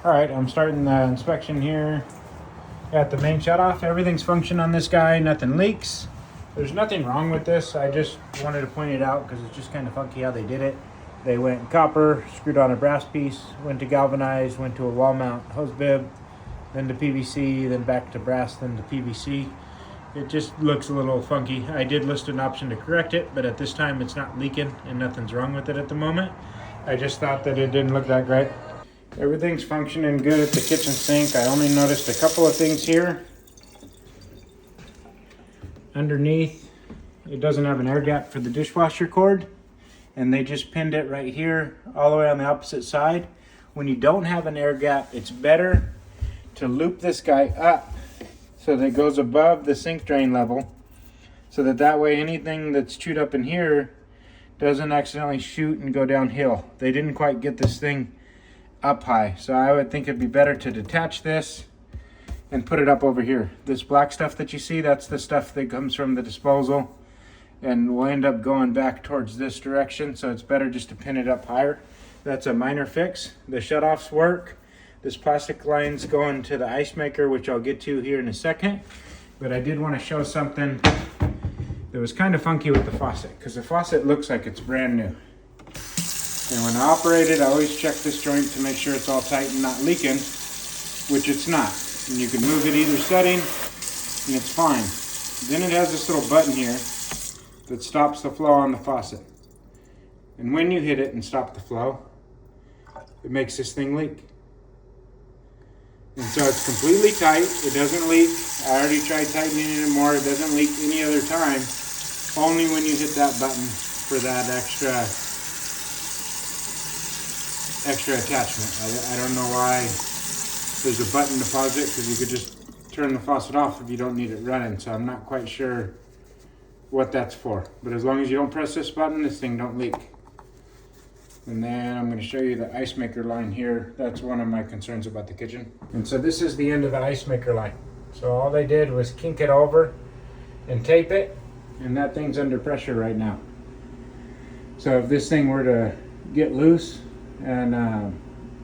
All right, I'm starting the inspection here at the main shutoff. Everything's functioning on this guy, nothing leaks. There's nothing wrong with this. I just wanted to point it out because it's just kind of funky how they did it. They went copper, screwed on a brass piece, went to galvanized, went to a wall mount hose bib, then to PVC, then back to brass, then to PVC. It just looks a little funky. I did list an option to correct it, but at this time it's not leaking and nothing's wrong with it at the moment. I just thought that it didn't look that great. Everything's functioning good at the kitchen sink. I only noticed a couple of things here. Underneath, it doesn't have an air gap for the dishwasher cord, and they just pinned it right here all the way on the opposite side. When you don't have an air gap, it's better to loop this guy up so that it goes above the sink drain level, so that way anything that's chewed up in here doesn't accidentally shoot and go downhill. They didn't quite get this thing up high, so I would think it'd be better to detach this and put it up over here. This black stuff that you see, that's the stuff that comes from the disposal and will end up going back towards this direction, so it's better just to pin it up higher. That's a minor fix. The shutoffs work. This plastic line's going to the ice maker, which I'll get to here in a second, but I did want to show something that was kind of funky with the faucet, because the faucet looks like it's brand new. And when I operate it, I always check this joint to make sure it's all tight and not leaking, which it's not. And you can move it either setting and it's fine. Then it has this little button here that stops the flow on the faucet. And when you hit it and stop the flow, it makes this thing leak. And so it's completely tight, it doesn't leak. I already tried tightening it more, it doesn't leak any other time. Only when you hit that button for that extra attachment. I don't know why there's a button to pause it, because you could just turn the faucet off if you don't need it running. So I'm not quite sure what that's for. But as long as you don't press this button, this thing don't leak. And then I'm going to show you the ice maker line here. That's one of my concerns about the kitchen. And so this is the end of the ice maker line. So all they did was kink it over and tape it, and that thing's under pressure right now. So if this thing were to get loose and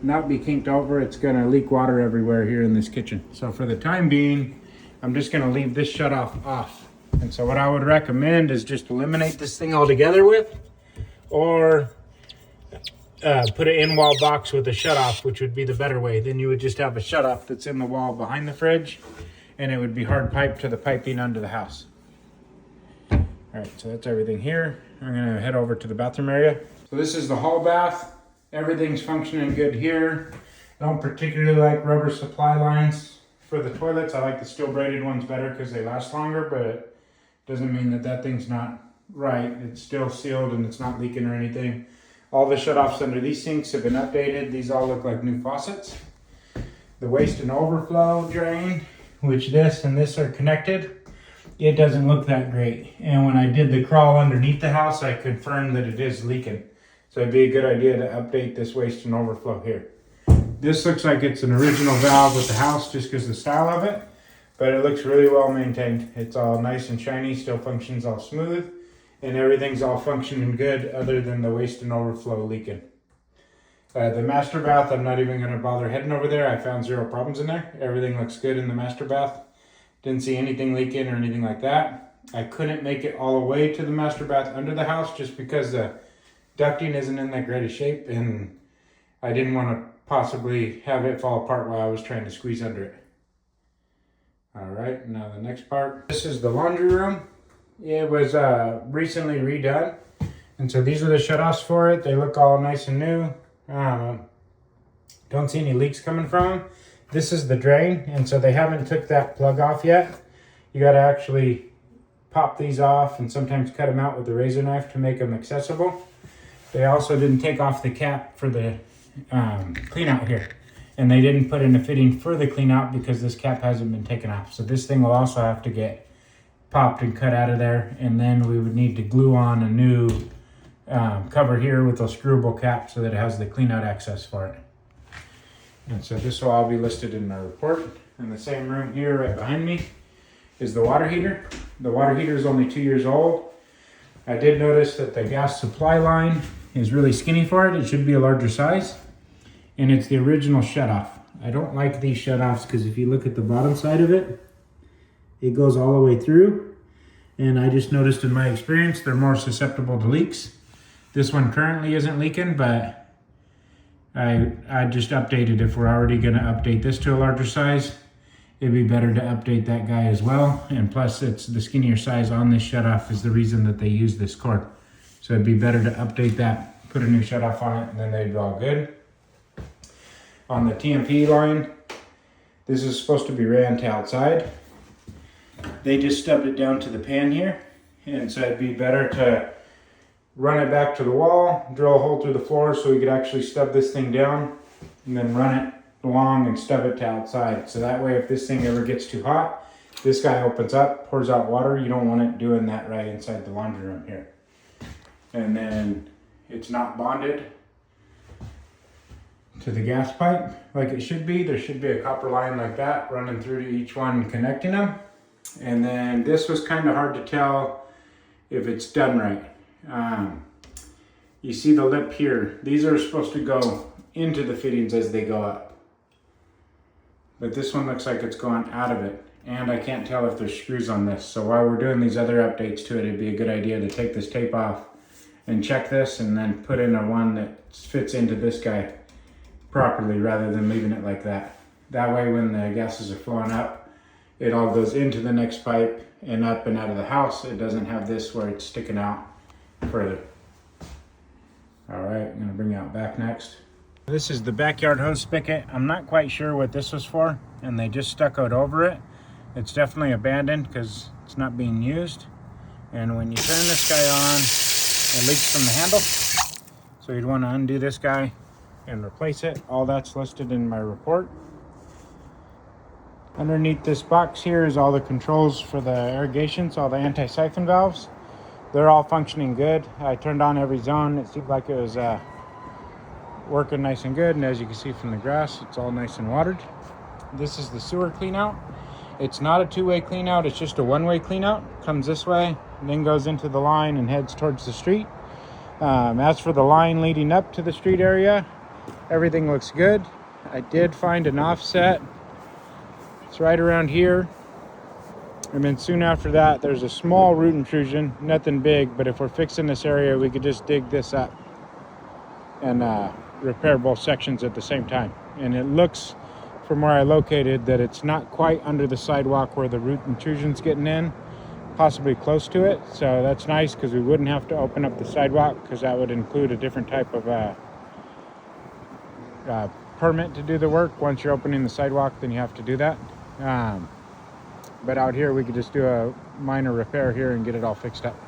not be kinked over, it's going to leak water everywhere here in this kitchen. So for the time being, I'm just going to leave this shutoff off. And so what I would recommend is just eliminate this thing altogether with, or put an in-wall box with a shutoff, which would be the better way. Then you would just have a shutoff that's in the wall behind the fridge, and it would be hard piped to the piping under the house. All right, so that's everything here. I'm going to head over to the bathroom area. So this is the hall bath. Everything's functioning good here. I don't particularly like rubber supply lines for the toilets. I like the steel braided ones better because they last longer, but it doesn't mean that that thing's not right. It's still sealed and it's not leaking or anything. All the shutoffs under these sinks have been updated. These all look like new faucets. The waste and overflow drain, which this and this are connected, it doesn't look that great. And when I did the crawl underneath the house, I confirmed that it is leaking. So it'd be a good idea to update this waste and overflow here. This looks like it's an original valve with the house just because of the style of it, but it looks really well maintained. It's all nice and shiny, still functions all smooth, and everything's all functioning good other than the waste and overflow leaking. The master bath, I'm not even going to bother heading over there. I found zero problems in there. Everything looks good in the master bath. Didn't see anything leaking or anything like that. I couldn't make it all the way to the master bath under the house just because the ducting isn't in that great a shape, and I didn't want to possibly have it fall apart while I was trying to squeeze under it. All right, now the next part. This is the laundry room. It was recently redone, and so these are the shutoffs for it. They look all nice and new. Don't see any leaks coming from them. This is the drain, and so they haven't took that plug off yet. You got to actually pop these off and sometimes cut them out with a razor knife to make them accessible. They also didn't take off the cap for the clean out here, and they didn't put in a fitting for the clean out because this cap hasn't been taken off. So this thing will also have to get popped and cut out of there, and then we would need to glue on a new cover here with a screwable cap so that it has the clean out access for it. And so this will all be listed in my report. In the same room here right behind me is the water heater. The water heater is only 2 years old. I did notice that the gas supply line is really skinny for it. It should be a larger size. And it's the original shutoff. I don't like these shutoffs because if you look at the bottom side of it, it goes all the way through. And I just noticed in my experience, they're more susceptible to leaks. This one currently isn't leaking, but I just updated. If we're already gonna update this to a larger size, it'd be better to update that guy as well. And plus it's the skinnier size on this shutoff is the reason that they use this cord. So it'd be better to update that, put a new shutoff on it, and then they'd be all good. On the TMP line, this is supposed to be ran to outside. They just stubbed it down to the pan here. And so it'd be better to run it back to the wall, drill a hole through the floor so we could actually stub this thing down and then run it along and stub it to outside. So that way if this thing ever gets too hot, this guy opens up, pours out water. You don't want it doing that right inside the laundry room here. And then it's not bonded to the gas pipe like it should be. There should be a copper line like that running through to each one connecting them. And then this was kind of hard to tell if it's done right. You see the lip here. These are supposed to go into the fittings as they go up. But this one looks like it's going out of it. And I can't tell if there's screws on this. So while we're doing these other updates to it, it'd be a good idea to take this tape off and check this and then put in a one that fits into this guy properly rather than leaving it like that. That way when the gases are flowing up, it all goes into the next pipe and up and out of the house. It doesn't have this where it's sticking out further. All right, I'm gonna bring you out back next. This is the backyard hose spigot. I'm not quite sure what this was for, and they just stuccoed over it. It's definitely abandoned because it's not being used. And when you turn this guy on, it leaks from the handle. So you'd want to undo this guy and replace it. All that's listed in my report. Underneath this box here is all the controls for the irrigation, so all the anti-siphon valves. They're all functioning good. I turned on every zone. It seemed like it was working nice and good. And as you can see from the grass, it's all nice and watered. This is the sewer clean out. It's not a two-way clean out, it's just a one-way clean out. Comes this way, and then goes into the line and heads towards the street. As for the line leading up to the street area, everything looks good. I did find an offset. It's right around here. And then soon after that, there's a small root intrusion, nothing big, but if we're fixing this area, we could just dig this up and repair both sections at the same time. And it looks, from where I located, that it's not quite under the sidewalk where the root intrusion's getting in, possibly close to it. So that's nice because we wouldn't have to open up the sidewalk because that would include a different type of permit to do the work. Once you're opening the sidewalk, then you have to do that. But out here, we could just do a minor repair here and get it all fixed up.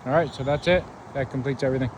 All right, so that's it. That completes everything.